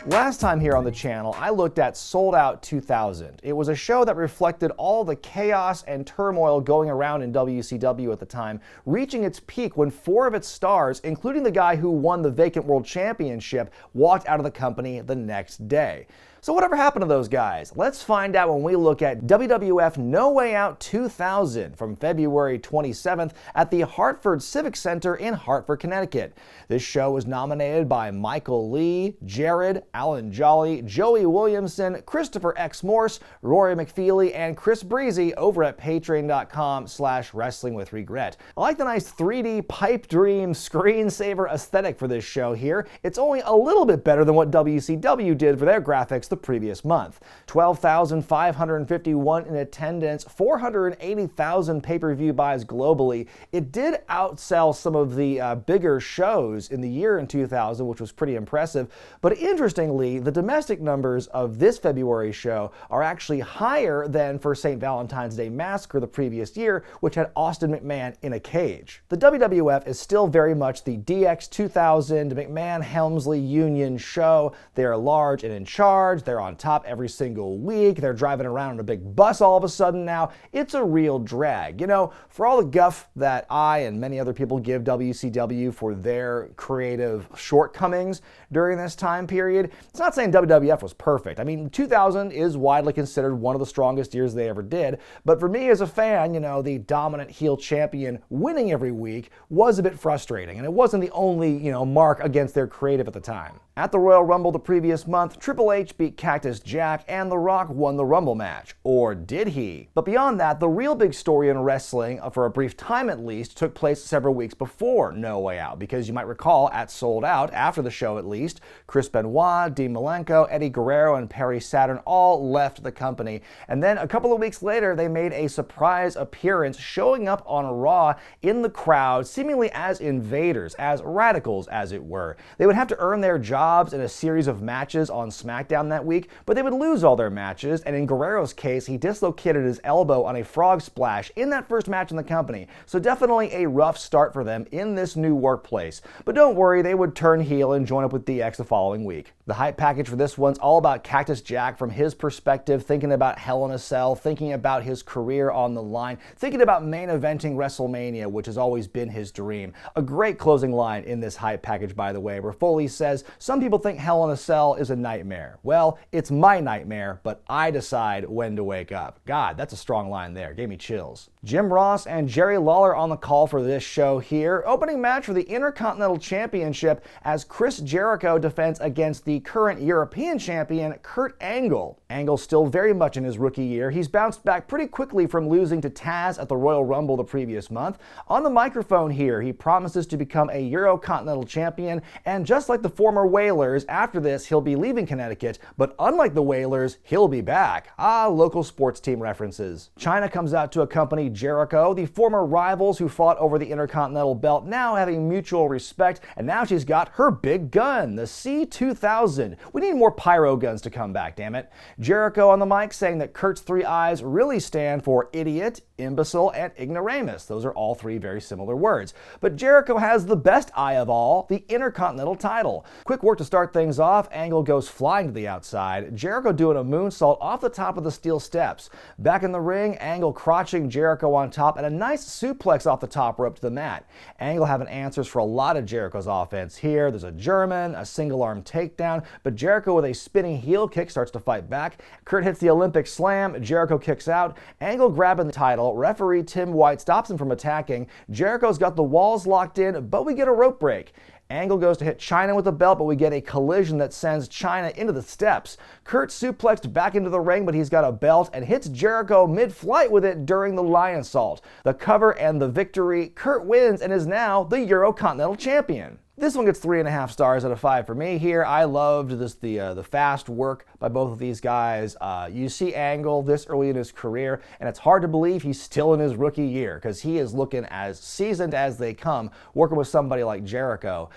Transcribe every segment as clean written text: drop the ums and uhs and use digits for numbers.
Last time here on the channel, I looked at Sold Out 2000. It was a show that reflected all the chaos and turmoil going around in WCW at the time, reaching its peak when 4 of its stars, including the guy who won the vacant world championship, walked out of the company the next day. So whatever happened to those guys? Let's find out when we look at WWF No Way Out 2000 from February 27th at the Hartford Civic Center in Hartford, Connecticut. This show was nominated by Michael Lee, Jared, Alan Jolly, Joey Williamson, Christopher X. Morse, Rory McFeely, and Chris Breezy over at patreon.com/wrestlingwithregret. I like the nice 3D pipe dream screensaver aesthetic for this show here. It's only a little bit better than what WCW did for their graphics the previous month. 12,551 in attendance, 480,000 pay-per-view buys globally. It did outsell some of the bigger shows in the year in 2000, which was pretty impressive. But interestingly, the domestic numbers of this February show are actually higher than for St. Valentine's Day Massacre the previous year, which had Austin McMahon in a cage. The WWF is still very much the DX 2000 McMahon-Helmsley Union show. They are large and in charge. They're on top every single week. They're driving around in a big bus all of a sudden now. It's a real drag. You know, for all the guff that I and many other people give WCW for their creative shortcomings during this time period, it's not saying WWF was perfect. I mean, 2000 is widely considered one of the strongest years they ever did, but for me as a fan, you know, the dominant heel champion winning every week was a bit frustrating, and it wasn't the only, mark against their creative at the time. At the Royal Rumble the previous month, Triple H beat Cactus Jack and The Rock won the Rumble match. Or did he? But beyond that, the real big story in wrestling, for a brief time at least, took place several weeks before No Way Out, because you might recall at Sold Out, after the show at least, Chris Benoit, Dean Malenko, Eddie Guerrero, and Perry Saturn all left the company. And then a couple of weeks later, they made a surprise appearance, showing up on Raw in the crowd, seemingly as invaders, as Radicalz, as it were. They would have to earn their jobs in a series of matches on SmackDown that week, but they would lose all their matches, and in Guerrero's case, he dislocated his elbow on a frog splash in that first match in the company. So definitely a rough start for them in this new workplace. But don't worry, they would turn heel and join up with DX the following week. The hype package for this one's all about Cactus Jack from his perspective, thinking about Hell in a Cell, thinking about his career on the line, thinking about main eventing WrestleMania, which has always been his dream. A great closing line in this hype package, by the way, where Foley says, "Some people think Hell in a Cell is a nightmare. Well, it's my nightmare, but I decide when to wake up." God, that's a strong line there. Gave me chills. Jim Ross and Jerry Lawler on the call for this show here. Opening match for the Intercontinental Championship as Chris Jericho defends against the current European champion, Kurt Angle. Angle's still very much in his rookie year. He's bounced back pretty quickly from losing to Tazz at the Royal Rumble the previous month. On the microphone here, he promises to become a Eurocontinental champion, and just like the former Whalers, after this he'll be leaving Connecticut, but unlike the Whalers, he'll be back. Local sports team references. Chyna comes out to accompany Jericho, the former rivals who fought over the Intercontinental belt now having mutual respect, and now she's got her big gun, the C2000. We need more pyro guns to come back, damn it. Jericho on the mic saying that Kurt's 3 eyes really stand for idiot, imbecile, and ignoramus. Those are all 3 very similar words. But Jericho has the best eye of all, the Intercontinental title. Quick work to start things off. Angle goes flying to the outside. Jericho doing a moonsault off the top of the steel steps. Back in the ring, Angle crotching Jericho on top and a nice suplex off the top rope to the mat. Angle having answers for a lot of Jericho's offense here. There's a German, a single arm takedown, but Jericho with a spinning heel kick starts to fight back. Kurt hits the Olympic slam. Jericho kicks out. Angle grabbing the title. Referee Tim White stops him from attacking. Jericho's got the walls locked in, but we get a rope break. Angle goes to hit Chyna with the belt, but we get a collision that sends Chyna into the steps. Kurt suplexed back into the ring, but he's got a belt and hits Jericho mid-flight with it during the Lionsault. The cover and the victory. Kurt wins and is now the Eurocontinental champion. This one gets 3.5 stars out of 5 for me here. I loved the fast work by both of these guys. You see Angle this early in his career, and it's hard to believe he's still in his rookie year because he is looking as seasoned as they come, working with somebody like Jericho,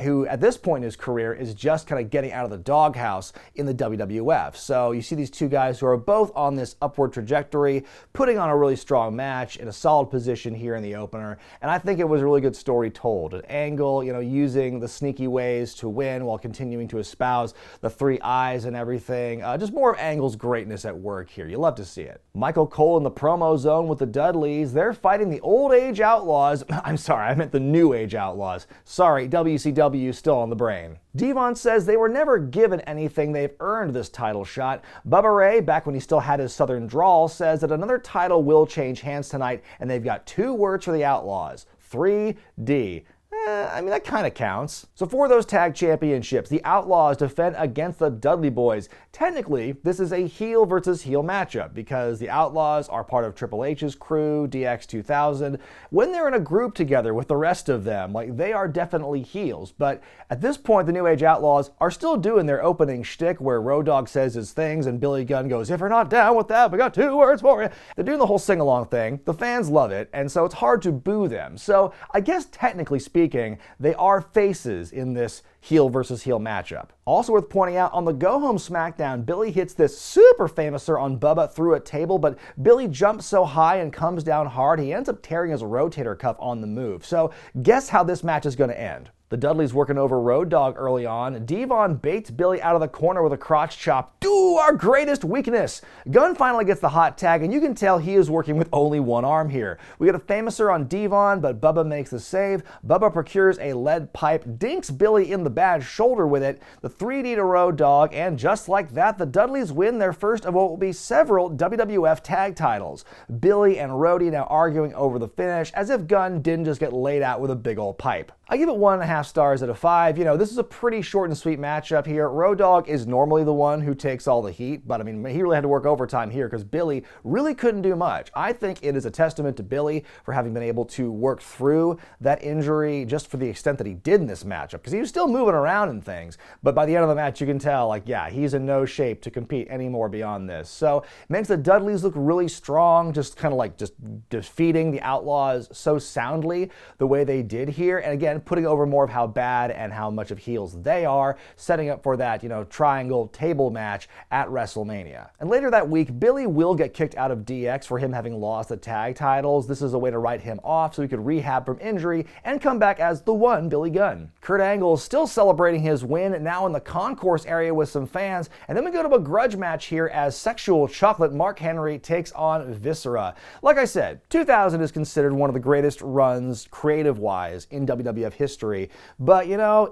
who at this point in his career is just kind of getting out of the doghouse in the WWF. So you see these two guys who are both on this upward trajectory, putting on a really strong match in a solid position here in the opener, and I think it was a really good story told. At Angle, using the sneaky ways to win while continuing to espouse the 3 eyes and everything. Just more of Angle's greatness at work here. You love to see it. Michael Cole in the promo zone with the Dudleys. They're fighting the Old Age Outlaws. I'm sorry, I meant the New Age Outlaws. Sorry, WCW still on the brain. Devon says they were never given anything, they've earned this title shot. Bubba Ray, back when he still had his southern drawl, says that another title will change hands tonight, and they've got 2 words for the Outlaws: 3D. I mean, that kind of counts. So for those tag championships, the Outlaws defend against the Dudley Boyz. Technically, this is a heel versus heel matchup because the Outlaws are part of Triple H's crew, DX 2000. When they're in a group together with the rest of them, they are definitely heels. But at this point, the New Age Outlaws are still doing their opening shtick where Road Dogg says his things and Billy Gunn goes, "If you're not down with that, we got 2 words for you." They're doing the whole sing-along thing. The fans love it, and so it's hard to boo them. So I guess technically speaking, they are faces in this heel versus heel matchup. Also worth pointing out, on the go-home SmackDown, Billy hits this super famouser on Bubba through a table, but Billy jumps so high and comes down hard, he ends up tearing his rotator cuff on the move. So guess how this match is going to end. The Dudleys working over Road Dogg early on. Devon baits Billy out of the corner with a crotch chop. Our greatest weakness. Gunn finally gets the hot tag, and you can tell he is working with only one arm here. We get a famouser on Devon, but Bubba makes the save. Bubba procures a lead pipe, dinks Billy in the bad shoulder with it, the 3D to Road Dogg, and just like that, the Dudleys win their first of what will be several WWF tag titles. Billy and Rhodey now arguing over the finish, as if Gunn didn't just get laid out with a big old pipe. I give it 1.5 stars out of 5. This is a pretty short and sweet matchup here. Road Dogg is normally the one who takes all the heat, but I mean, he really had to work overtime here because Billy really couldn't do much. I think it is a testament to Billy for having been able to work through that injury just for the extent that he did in this matchup, because he was still moving around and things, but by the end of the match you can tell, yeah, he's in no shape to compete anymore beyond this. So it makes the Dudleys look really strong, just kind of just defeating the Outlaws so soundly the way they did here, and again, putting over more of how bad and how much of heels they are, setting up for that, triangle table match at WrestleMania. And later that week, Billy will get kicked out of DX for him having lost the tag titles. This is a way to write him off so he could rehab from injury and come back as the one Billy Gunn. Kurt Angle is still celebrating his win, now in the concourse area with some fans, and then we go to a grudge match here as Sexual Chocolate Mark Henry takes on Viscera. Like I said, 2000 is considered one of the greatest runs, creative-wise, in WWF history, but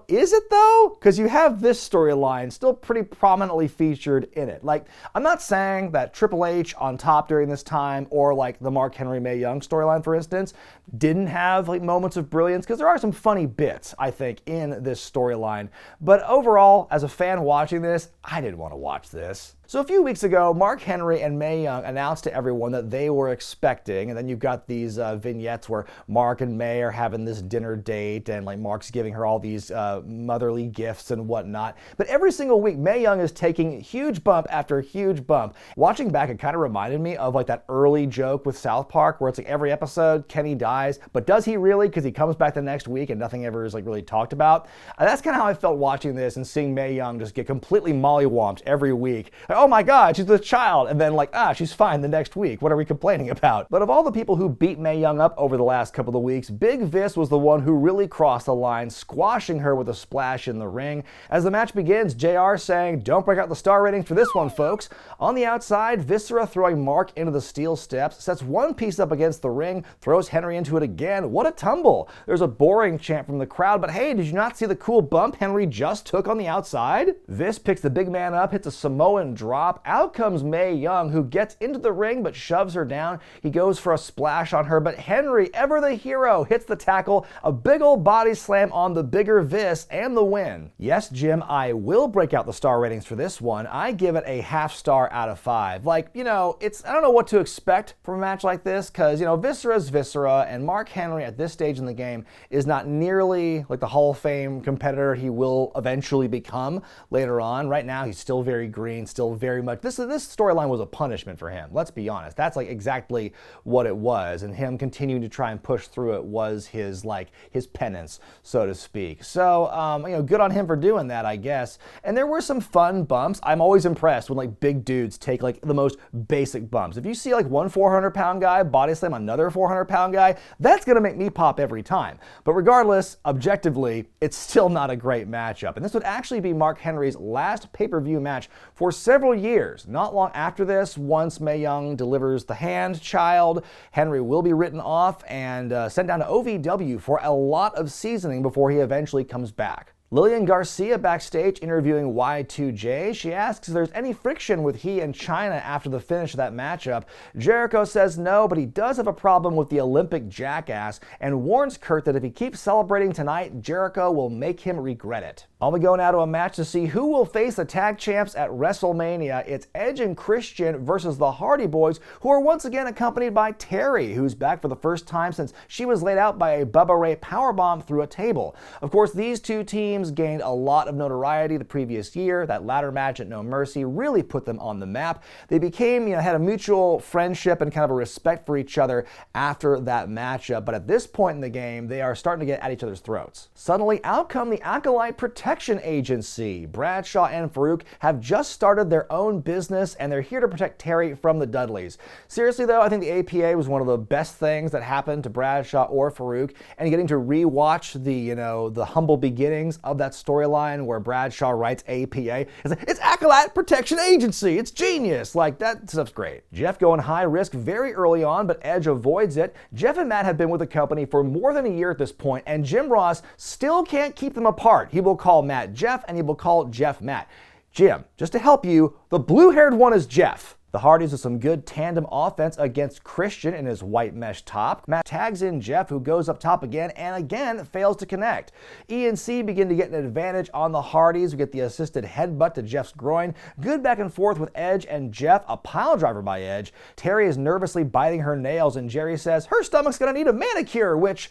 is it though? Because you have this storyline still pretty prominently featured in it. I'm not saying that Triple H on top during this time, or the Mark Henry Mae Young storyline, for instance, didn't have moments of brilliance, because there are some funny bits, I think, in this storyline. But overall, as a fan watching this, I didn't want to watch this. So a few weeks ago, Mark Henry and Mae Young announced to everyone that they were expecting, and then you've got these vignettes where Mark and Mae are having this dinner date, and Mark's giving her all these motherly gifts and whatnot. But every single week, Mae Young is taking huge bump after huge bump. Watching back, it kind of reminded me of that early joke with South Park, where it's every episode, Kenny dies, but does he really? Because he comes back the next week and nothing ever is really talked about. That's kind of how I felt watching this and seeing Mae Young just get completely mollywomped every week. Oh my God, she's with a child, and then she's fine the next week. What are we complaining about? But of all the people who beat Mae Young up over the last couple of weeks, Big Vis was the one who really crossed the line, squashing her with a splash in the ring. As the match begins, JR saying, "Don't break out the star ratings for this one, folks." On the outside, Viscera throwing Mark into the steel steps, sets one piece up against the ring, throws Henry into it again. What a tumble! There's a boring chant from the crowd, but hey, did you not see the cool bump Henry just took on the outside? Vis picks the big man up, hits a Samoan drop. Out comes Mae Young, who gets into the ring but shoves her down. He goes for a splash on her, but Henry, ever the hero, hits the tackle, a big old body slam on the bigger Vis, and the win. Yes, Jim, I will break out the star ratings for this one. I give it a 1/2 star out of 5. I don't know what to expect from a match like this, because, Viscera's Viscera, and Mark Henry at this stage in the game is not nearly the Hall of Fame competitor he will eventually become later on. Right now, he's still very green, still feel very much, this storyline was a punishment for him. Let's be honest. That's like exactly what it was. And him continuing to try and push through it was his penance, so to speak. So, good on him for doing that, I guess. And there were some fun bumps. I'm always impressed when like big dudes take like the most basic bumps. If you see like one 400-pound guy body slam another 400-pound guy, that's going to make me pop every time. But regardless, objectively, it's still not a great matchup. And this would actually be Mark Henry's last pay-per-view match for several years. Not long after this, once Mae Young delivers the hand child, Henry will be written off and sent down to OVW for a lot of seasoning before he eventually comes back. Lillian Garcia backstage interviewing Y2J. She asks if there's any friction with he and China after the finish of that matchup. Jericho says no, but he does have a problem with the Olympic jackass and warns Kurt that if he keeps celebrating tonight, Jericho will make him regret it. On we go now to a match to see who will face the tag champs at WrestleMania. It's Edge and Christian versus the Hardy Boys, who are once again accompanied by Terry, who's back for the first time since she was laid out by a Bubba Ray powerbomb through a table. Of course, these two teams gained a lot of notoriety the previous year. That ladder match at No Mercy really put them on the map. They became, had a mutual friendship and kind of a respect for each other after that matchup. But at this point in the game, they are starting to get at each other's throats. Suddenly, out come the Acolyte Protection Agency. Bradshaw and Farouk have just started their own business, and they're here to protect Terry from the Dudleys. Seriously, though, I think the APA was one of the best things that happened to Bradshaw or Farouk, and getting to rewatch the humble beginnings of that storyline where Bradshaw writes APA. It's Acolyte Protection Agency. It's genius. Like, that stuff's great. Jeff going high risk very early on, but Edge avoids it. Jeff and Matt have been with the company for more than a year at this point, and Jim Ross still can't keep them apart. He will call Matt Jeff, and he will call Jeff Matt. Jim, just to help you, the blue-haired one is Jeff. The Hardys with some good tandem offense against Christian in his white mesh top. Matt tags in Jeff, who goes up top again and again fails to connect. E&C begin to get an advantage on the Hardys. We get the assisted headbutt to Jeff's groin. Good back and forth with Edge and Jeff. A pile driver by Edge. Terry is nervously biting her nails, and Jerry says her stomach's gonna need a manicure, which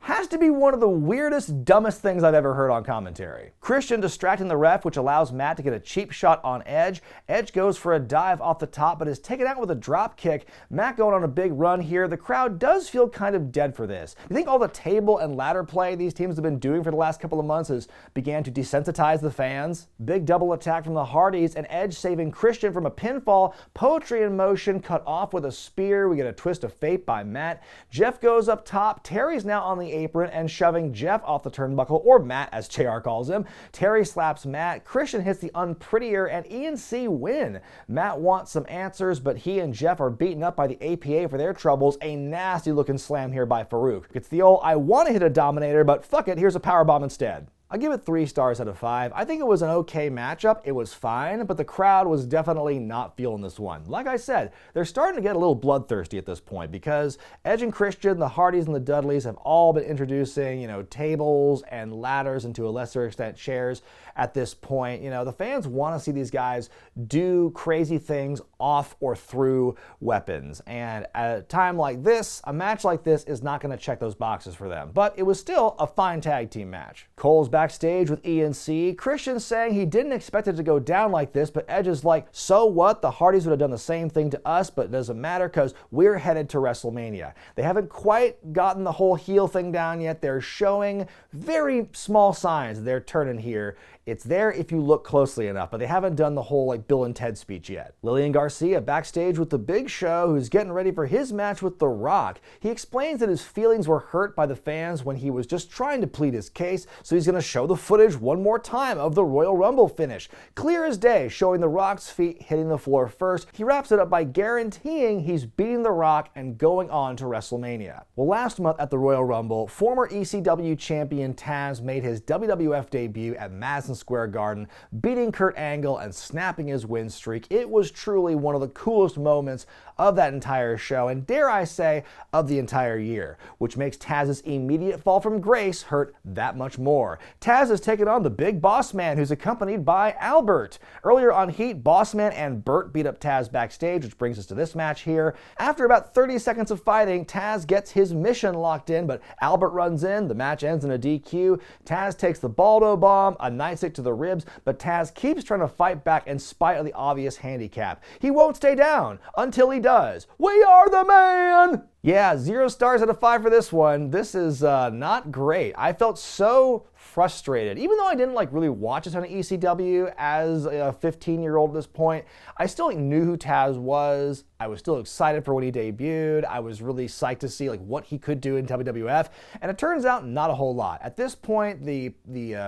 has to be one of the weirdest, dumbest things I've ever heard on commentary. Christian distracting the ref, which allows Matt to get a cheap shot on Edge. Edge goes for a dive off the top, but is taken out with a drop kick. Matt going on a big run here. The crowd does feel kind of dead for this. You think all the table and ladder play these teams have been doing for the last couple of months has began to desensitize the fans? Big double attack from the Hardys, and Edge saving Christian from a pinfall. Poetry in motion, cut off with a spear. We get a twist of fate by Matt. Jeff goes up top. Terry's now on the apron and shoving Jeff off the turnbuckle, or Matt as JR calls him. Terry slaps Matt. Christian hits the unprettier, and E&C win. Matt wants some answers, but he and Jeff are beaten up by the APA for their troubles. A nasty looking slam here by Farouk. It's the old, I want to hit a Dominator, but fuck it, here's a powerbomb instead. I'll give it 3 stars out of 5. I think it was an okay matchup. It was fine, but the crowd was definitely not feeling this one. Like I said, they're starting to get a little bloodthirsty at this point because Edge and Christian, the Hardys and the Dudleys have all been introducing, tables and ladders and to a lesser extent chairs at this point. The fans want to see these guys do crazy things off or through weapons. And at a time like this, a match like this is not going to check those boxes for them. But it was still a fine tag team match. Cole's backstage with E&C. Christian saying he didn't expect it to go down like this, but Edge is like, so what? The Hardys would have done the same thing to us, but it doesn't matter because we're headed to WrestleMania. They haven't quite gotten the whole heel thing down yet. They're showing very small signs they're turning here. It's there if you look closely enough, but they haven't done the whole Bill and Ted speech yet. Lillian Garcia backstage with the Big Show, who's getting ready for his match with The Rock. He explains that his feelings were hurt by the fans when he was just trying to plead his case, so he's going to show the footage one more time of the Royal Rumble finish. Clear as day, showing The Rock's feet hitting the floor first. He wraps it up by guaranteeing he's beating The Rock and going on to WrestleMania. Well, last month at the Royal Rumble, former ECW champion Tazz made his WWF debut at Madison Square Garden, beating Kurt Angle and snapping his win streak. It was truly one of the coolest moments of that entire show, and dare I say, of the entire year, which makes Tazz's immediate fall from grace hurt that much more. Tazz has taken on the Big Boss Man, who's accompanied by Albert. Earlier on Heat, Boss Man and Bert beat up Tazz backstage, which brings us to this match here. After about 30 seconds of fighting, Tazz gets his mission locked in, but Albert runs in. The match ends in a DQ. Tazz takes the Baldo Bomb, a nice kick to the ribs, but Tazz keeps trying to fight back in spite of the obvious handicap. He won't stay down until he does. We are the man! Yeah, 0 stars out of 5 for this one. This is not great. I felt so frustrated. Even though I didn't really watch a ton of ECW as a 15-year-old at this point, I still knew who Tazz was. I was still excited for when he debuted. I was really psyched to see what he could do in WWF, and it turns out not a whole lot. At this point, the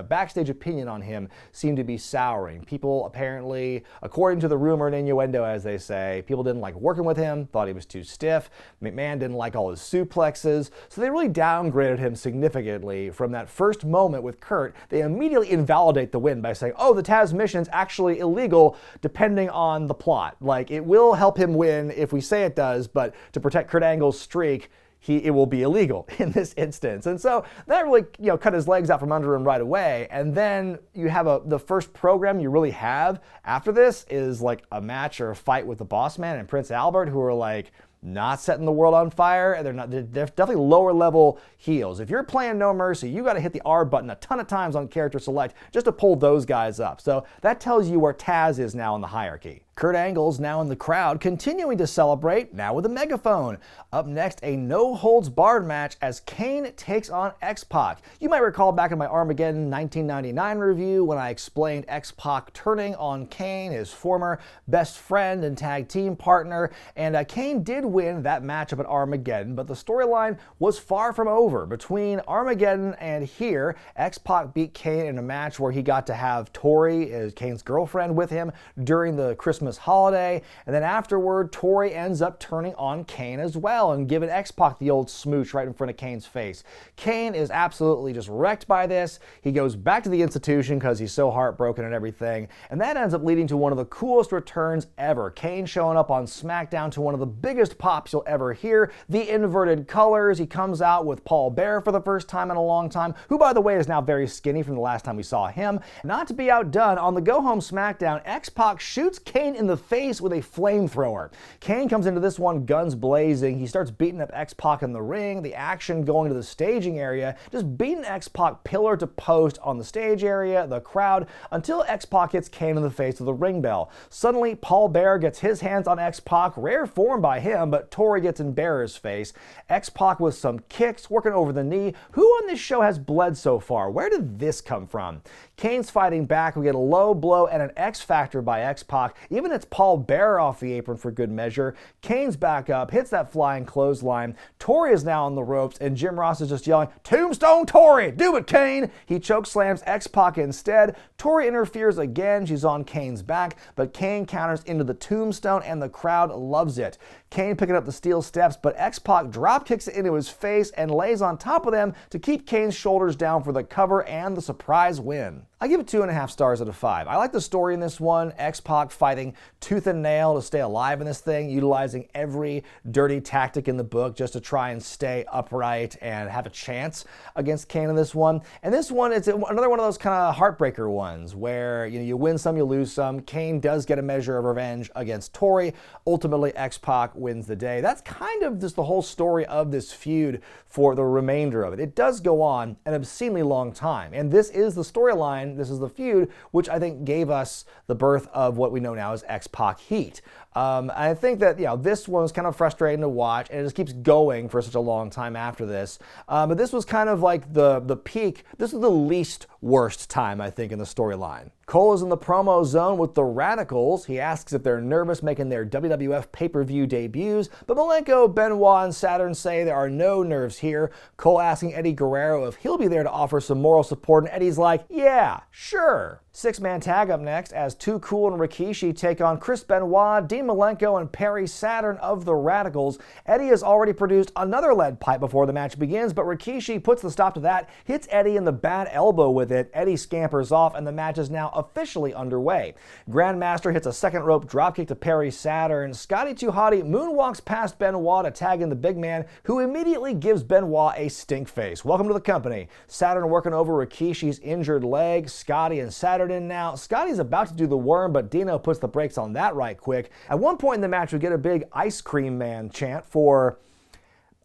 backstage opinion on him seemed to be souring. People apparently, according to the rumor and innuendo, as they say, people didn't like working with him, thought he was too stiff. McMahon didn't like all his suplexes, so they really downgraded him significantly. From that first moment with Kurt, they immediately invalidate the win by saying, oh, the Tazz mission's actually illegal depending on the plot. It will help him win if we say it does, but to protect Kurt Angle's streak, it will be illegal in this instance. And so that really cut his legs out from under him right away. And then you have the first program you really have after this is a match or a fight with the Boss Man and Prince Albert, who are not setting the world on fire, and they're definitely lower level heels. If you're playing No Mercy, you got to hit the R button a ton of times on character select just to pull those guys up. So that tells you where Tazz is now in the hierarchy. Kurt Angle's now in the crowd, continuing to celebrate, now with a megaphone. Up next, a no-holds-barred match as Kane takes on X-Pac. You might recall back in my Armageddon 1999 review when I explained X-Pac turning on Kane, his former best friend and tag team partner, and Kane did win that matchup at Armageddon, but the storyline was far from over. Between Armageddon and here, X-Pac beat Kane in a match where he got to have Tori, Kane's girlfriend, with him during the Christmas holiday, and then afterward, Tori ends up turning on Kane as well and giving X-Pac the old smooch right in front of Kane's face. Kane is absolutely just wrecked by this. He goes back to the institution because he's so heartbroken and everything, and that ends up leading to one of the coolest returns ever. Kane showing up on SmackDown to one of the biggest pops you'll ever hear, the inverted colors. He comes out with Paul Bearer for the first time in a long time, who, by the way, is now very skinny from the last time we saw him. Not to be outdone, on the go-home SmackDown, X-Pac shoots Kane in the face with a flamethrower. Kane comes into this one guns blazing. He starts beating up X-Pac in the ring, the action going to the staging area, just beating X-Pac pillar to post on the stage area, the crowd, until X-Pac hits Kane in the face with a ring bell. Suddenly, Paul Bearer gets his hands on X-Pac, rare form by him, but Tori gets in Bearer's face. X-Pac with some kicks, working over the knee. Who on this show has bled so far? Where did this come from? Kane's fighting back. We get a low blow and an X-Factor by X-Pac. Even it's Paul Bearer off the apron for good measure. Kane's back up, hits that flying clothesline. Tori is now on the ropes, and Jim Ross is just yelling, "Tombstone Tori! Do it, Kane!" He chokeslams X-Pac instead. Tori interferes again. She's on Kane's back, but Kane counters into the tombstone, and the crowd loves it. Kane picking up the steel steps, but X-Pac drop kicks it into his face and lays on top of them to keep Kane's shoulders down for the cover and the surprise win. I give it 2.5 stars out of 5. I like the story in this one. X-Pac fighting tooth and nail to stay alive in this thing, utilizing every dirty tactic in the book just to try and stay upright and have a chance against Kane in this one. And this one, it's another one of those kind of heartbreaker ones where you win some, you lose some. Kane does get a measure of revenge against Tori. Ultimately, X-Pac wins the day. That's kind of just the whole story of this feud for the remainder of it. It does go on an obscenely long time, and this is the storyline. This is the feud, which I think gave us the birth of what we know now as X-Pac Heat. I think that this one was kind of frustrating to watch, and it just keeps going for such a long time after this. But this was kind of like the peak. This was the least worst time, I think, in the storyline. Cole is in the promo zone with the Radicalz. He asks if they're nervous making their WWF pay-per-view debuts, but Malenko, Benoit, and Saturn say there are no nerves here. Cole asking Eddie Guerrero if he'll be there to offer some moral support, and Eddie's like, yeah, sure. Six-man tag up next as Too Cool and Rikishi take on Chris Benoit, Dean Malenko, and Perry Saturn of the Radicalz. Eddie has already produced another lead pipe before the match begins, but Rikishi puts the stop to that, hits Eddie in the bad elbow with it. Eddie scampers off, and the match is now officially underway. Grandmaster hits a second rope dropkick to Perry Saturn. Scotty 2 Hotty moonwalks past Benoit to tag in the big man, who immediately gives Benoit a stink face. Welcome to the company. Saturn working over Rikishi's injured leg. Scotty and Saturn in now. Scotty's about to do the worm, but Dino puts the brakes on that right quick. At one point in the match, we get a big ice cream man chant for,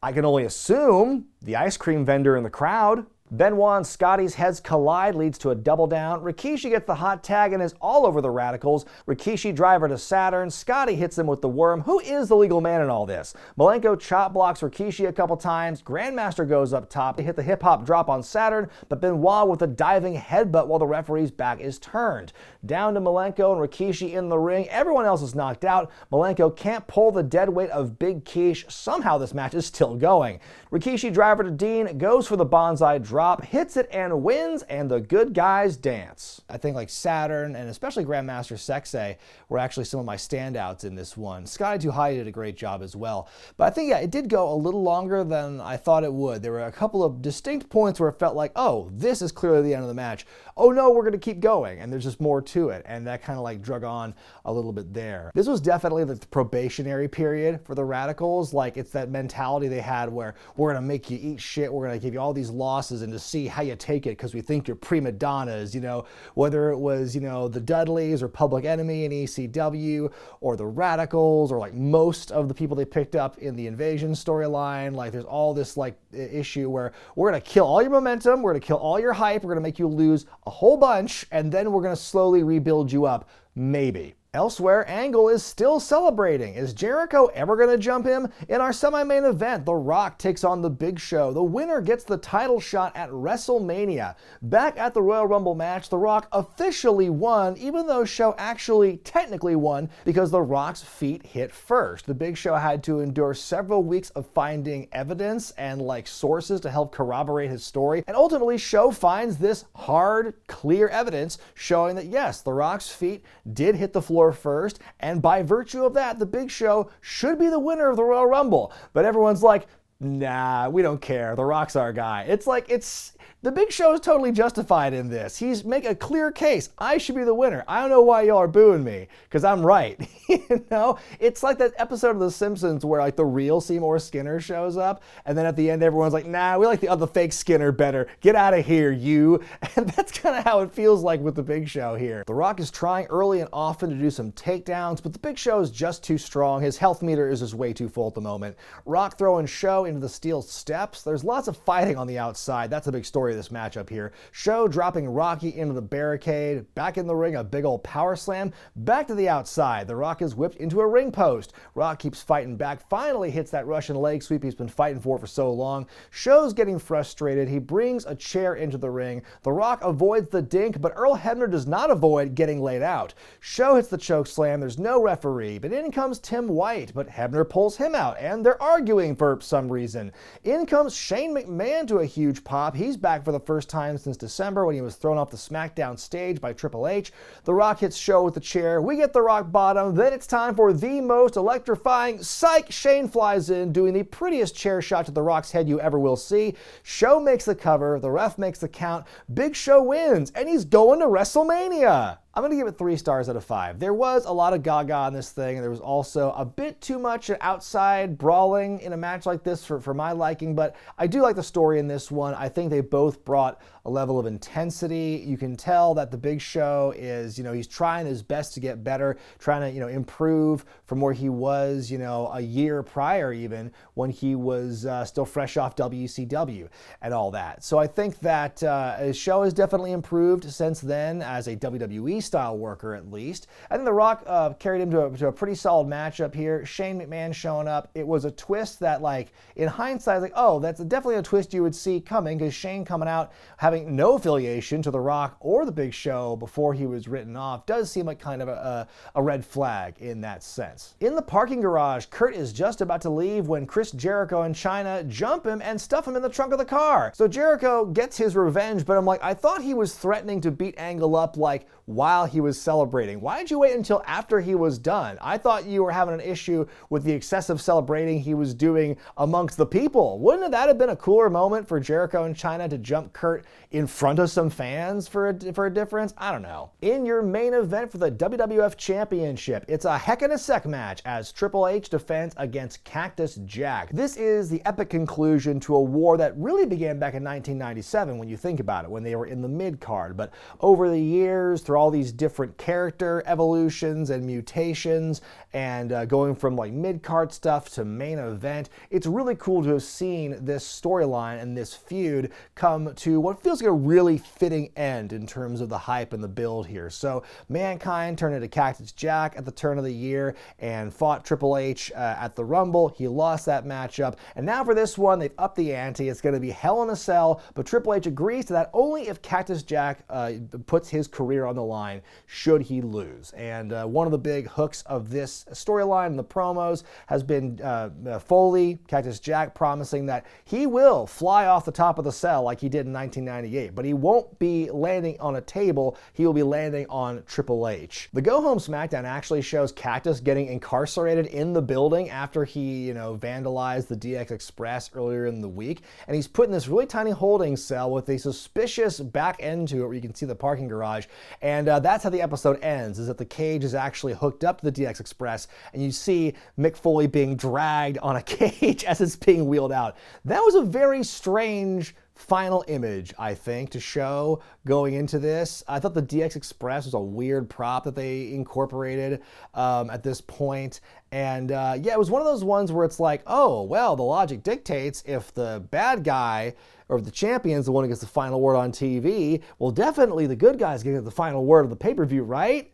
I can only assume, the ice cream vendor in the crowd. Benoit and Scotty's heads collide, leads to a double down. Rikishi gets the hot tag and is all over the Radicalz. Rikishi driver to Saturn. Scotty hits him with the worm. Who is the legal man in all this? Malenko chop blocks Rikishi a couple times. Grandmaster goes up top to hit the hip-hop drop on Saturn, but Benoit with a diving headbutt while the referee's back is turned. Down to Malenko and Rikishi in the ring. Everyone else is knocked out. Malenko can't pull the dead weight of Big Quiche. Somehow this match is still going. Rikishi driver to Dean, goes for the bonsai drop, hits it and wins, and the good guys dance. I think like Saturn and especially Grandmaster Seck were actually some of my standouts in this one. Scotty 2 Hotty did a great job as well. But I think, yeah, it did go a little longer than I thought it would. There were a couple of distinct points where it felt like, oh, this is clearly the end of the match. Oh no, we're going to keep going, and there's just more to it. And that kind of like drug on a little bit there. This was definitely the probationary period for the Radicalz. Like, it's that mentality they had where we're going to make you eat shit, we're going to give you all these losses and to see how you take it because we think you're prima donnas, you know, whether it was, you know, the Dudleys or Public Enemy in ECW or the Radicalz or like most of the people they picked up in the Invasion storyline. Like, there's all this like issue where we're going to kill all your momentum, we're going to kill all your hype, we're going to make you lose a whole bunch, and then we're going to slowly rebuild you up, maybe. Elsewhere, Angle is still celebrating. Is Jericho ever going to jump him? In our semi-main event, The Rock takes on The Big Show. The winner gets the title shot at WrestleMania. Back at the Royal Rumble match, The Rock officially won, even though Show actually technically won because The Rock's feet hit first. The Big Show had to endure several weeks of finding evidence and like sources to help corroborate his story, and ultimately Show finds this hard, clear evidence showing that yes, The Rock's feet did hit the floor first, and by virtue of that, The Big Show should be the winner of the Royal Rumble. But everyone's like, nah, we don't care. The Rock's our guy. It's like, The Big Show is totally justified in this. He's make a clear case. I should be the winner. I don't know why y'all are booing me, because I'm right. You know? It's like that episode of The Simpsons where like the real Seymour Skinner shows up, and then at the end everyone's like, nah, we like the other fake Skinner better. Get out of here, you. And that's kind of how it feels like with The Big Show here. The Rock is trying early and often to do some takedowns, but The Big Show is just too strong. His health meter is just way too full at the moment. Rock throwing Show into the steel steps. There's lots of fighting on the outside. That's a big story of this matchup here. Show dropping Rocky into the barricade. Back in the ring, a big old power slam. Back to the outside. The Rock is whipped into a ring post. Rock keeps fighting back. Finally hits that Russian leg sweep he's been fighting for so long. Show's getting frustrated. He brings a chair into the ring. The Rock avoids the dink, but Earl Hebner does not avoid getting laid out. Show hits the choke slam. There's no referee, but in comes Tim White, but Hebner pulls him out, and they're arguing for some reason. In comes Shane McMahon to a huge pop. He's back for the first time since December when he was thrown off the SmackDown stage by Triple H. The Rock hits Show with the chair. We get the Rock bottom. Then it's time for the most electrifying psych. Shane flies in, doing the prettiest chair shot to the Rock's head you ever will see. Show makes the cover. The ref makes the count. Big Show wins, and he's going to WrestleMania. I'm going to give it 3 stars out of 5. There was a lot of gaga in this thing, and there was also a bit too much outside brawling in a match like this for my liking, but I do like the story in this one. I think they both brought a level of intensity. You can tell that the Big Show is, he's trying his best to get better, trying to, improve from where he was, a year prior even, when he was still fresh off WCW and all that. So I think that his show has definitely improved since then as a WWE style worker, at least. I think The Rock carried him to a pretty solid matchup here. Shane McMahon showing up. It was a twist that, like, in hindsight, like, oh, that's definitely a twist you would see coming, because Shane coming out having no affiliation to The Rock or The Big Show before he was written off does seem like kind of a red flag in that sense. In the parking garage, Kurt is just about to leave when Chris Jericho and Chyna jump him and stuff him in the trunk of the car. So Jericho gets his revenge, but I'm like, I thought he was threatening to beat Angle up, like, while he was celebrating. Why did you wait until after he was done? I thought you were having an issue with the excessive celebrating he was doing amongst the people. Wouldn't that have been a cooler moment for Jericho and Chyna to jump Kurt in front of some fans for a difference? I don't know. In your main event for the WWF Championship, it's a Heck in a Sec match as Triple H defends against Cactus Jack. This is the epic conclusion to a war that really began back in 1997 when you think about it, when they were in the mid-card. But over the years, through all these these different character evolutions and mutations, and going from like mid-card stuff to main event. It's really cool to have seen this storyline and this feud come to what feels like a really fitting end in terms of the hype and the build here. So Mankind turned into Cactus Jack at the turn of the year and fought Triple H at the Rumble. He lost that matchup, and now for this one, they've upped the ante. It's going to be Hell in a Cell, but Triple H agrees to that only if Cactus Jack puts his career on the line should he lose. And one of the big hooks of this storyline in the promos has been Foley, Cactus Jack, promising that he will fly off the top of the cell like he did in 1998, but he won't be landing on a table. He will be landing on Triple H. The Go Home SmackDown actually shows Cactus getting incarcerated in the building after he, vandalized the DX Express earlier in the week, and he's put in this really tiny holding cell with a suspicious back end to it where you can see the parking garage, and that's how the episode ends, is that the cage is actually hooked up to the DX Express, and you see Mick Foley being dragged on a cage as it's being wheeled out. That was a very strange final image, I think, to show going into this. I thought the DX Express was a weird prop that they incorporated at this point. And it was one of those ones where it's like, oh, well, the logic dictates if the bad guy or if the champion's the one who gets the final word on TV, well, definitely the good guy's going to get the final word of the pay-per-view, right?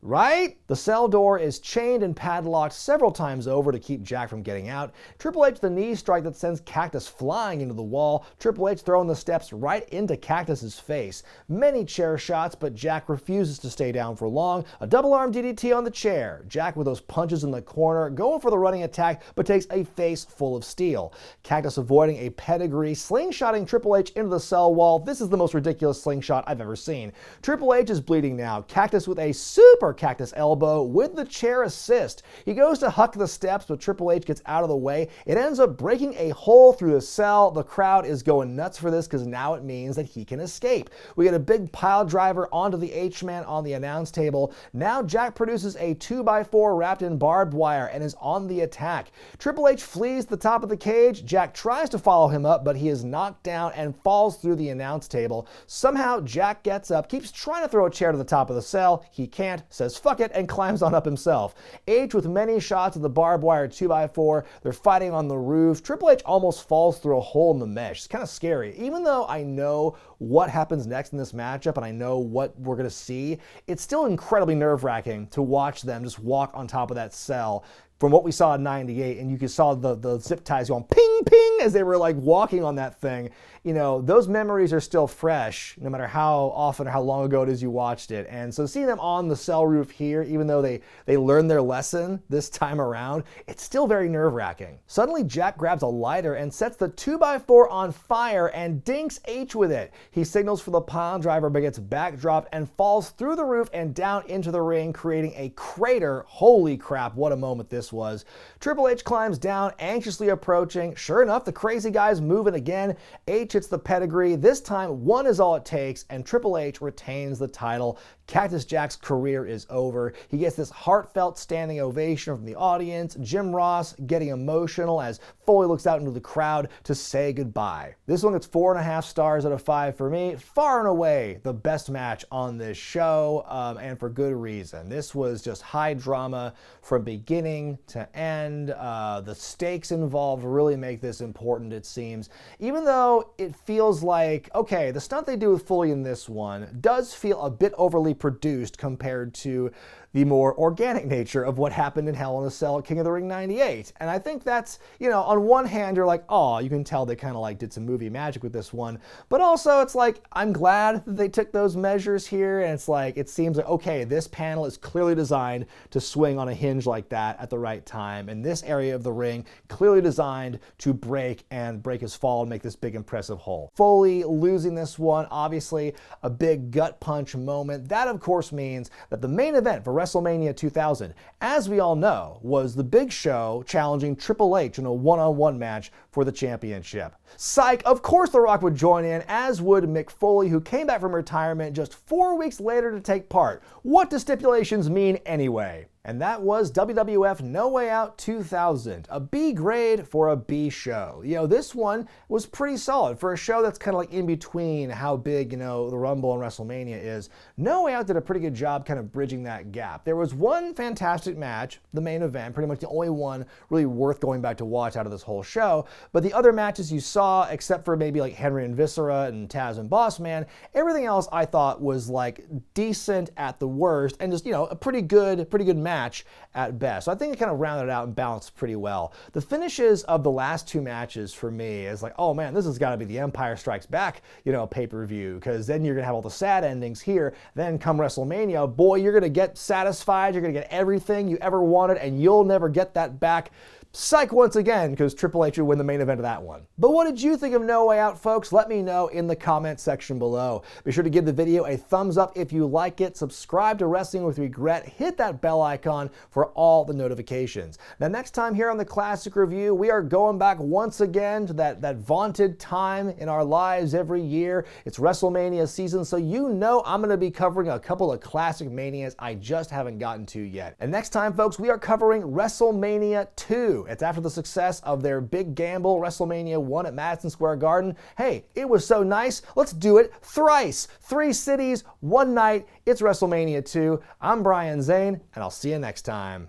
Right? The cell door is chained and padlocked several times over to keep Jack from getting out. Triple H the knee strike that sends Cactus flying into the wall. Triple H throwing the steps right into Cactus's face. Many chair shots, but Jack refuses to stay down for long. A double arm DDT on the chair. Jack with those punches in the corner, going for the running attack, but takes a face full of steel. Cactus avoiding a pedigree, slingshotting Triple H into the cell wall. This is the most ridiculous slingshot I've ever seen. Triple H is bleeding now. Cactus with a super Cactus elbow with the chair assist. He goes to huck the steps, but Triple H gets out of the way. It ends up breaking a hole through the cell. The crowd is going nuts for this because now it means that he can escape. We get a big pile driver onto the H-Man on the announce table. Now Jack produces a 2x4 wrapped in barbed wire and is on the attack. Triple H flees the top of the cage. Jack tries to follow him up, but he is knocked down and falls through the announce table. Somehow Jack gets up, keeps trying to throw a chair to the top of the cell. He can't, says fuck it, and climbs on up himself. H with many shots of the barbed wire 2x4. They're fighting on the roof. Triple H almost falls through a hole in the mesh. It's kind of scary. Even though I know what happens next in this matchup and I know what we're going to see, it's still incredibly nerve-wracking to watch them just walk on top of that cell from what we saw in 98, and you saw the zip ties going ping, ping as they were like walking on that thing. Those memories are still fresh, no matter how often or how long ago it is you watched it. And so seeing them on the cell roof here, even though they learned their lesson this time around, it's still very nerve-wracking. Suddenly, Jack grabs a lighter and sets the 2x4 on fire and dinks H with it. He signals for the pile driver, but gets backdropped and falls through the roof and down into the ring, creating a crater. Holy crap, what a moment this was. Triple H climbs down, anxiously approaching. Sure enough, the crazy guy's moving again. H hits the pedigree. This time, one is all it takes, and Triple H retains the title. Cactus Jack's career is over. He gets this heartfelt standing ovation from the audience. Jim Ross getting emotional as Foley looks out into the crowd to say goodbye. This one gets 4.5 stars out of 5 for me. Far and away the best match on this show, and for good reason. This was just high drama from beginning to end. The stakes involved really make this important, it seems. Even though it feels like, okay, the stunt they do with Foley in this one does feel a bit overly produced compared to the more organic nature of what happened in Hell in a Cell at King of the Ring 98. And I think that's, on one hand, you're like, oh, you can tell they kind of like did some movie magic with this one. But also it's like, I'm glad that they took those measures here. And it's like, it seems like, okay, this panel is clearly designed to swing on a hinge like that at the right time. And this area of the ring clearly designed to break his fall and make this big impressive hole. Foley losing this one, obviously a big gut punch moment. That of course means that the main event for WrestleMania 2000, as we all know, was the Big Show challenging Triple H in a one-on-one match for the championship. Psych, of course The Rock would join in, as would Mick Foley, who came back from retirement just 4 weeks later to take part. What do stipulations mean anyway? And that was WWF No Way Out 2000, a B grade for a B show. You know, this one was pretty solid for a show that's kind of like in between how big, you know, the Rumble and WrestleMania is. No Way Out did a pretty good job kind of bridging that gap. There was one fantastic match, the main event, pretty much the only one really worth going back to watch out of this whole show, but the other matches you saw, except for maybe like Henry and Viscera and Tazz and Boss Man, everything else I thought was like decent at the worst and just, you know, a pretty good match at best. So I think it kind of rounded it out and balanced pretty well. The finishes of the last two matches for me is like, oh man, this has got to be the Empire Strikes Back, you know, pay-per-view, because then you're going to have all the sad endings here. Then come WrestleMania, boy, you're going to get satisfied, you're going to get everything you ever wanted, and you'll never get that back. Psych once again, because Triple H would win the main event of that one. But what did you think of No Way Out, folks? Let me know in the comment section below. Be sure to give the video a thumbs up if you like it, subscribe to Wrestling with Regret, hit that bell icon for all the notifications. Now next time here on the Classic Review, we are going back once again to that vaunted time in our lives every year. It's WrestleMania season, so you know I'm going to be covering a couple of classic manias I just haven't gotten to yet. And next time, folks, we are covering WrestleMania 2. It's after the success of their big gamble, WrestleMania 1 at Madison Square Garden. Hey, it was so nice, let's do it thrice. 3 cities, 1 night, it's WrestleMania 2. I'm Brian Zane, and I'll see you next time.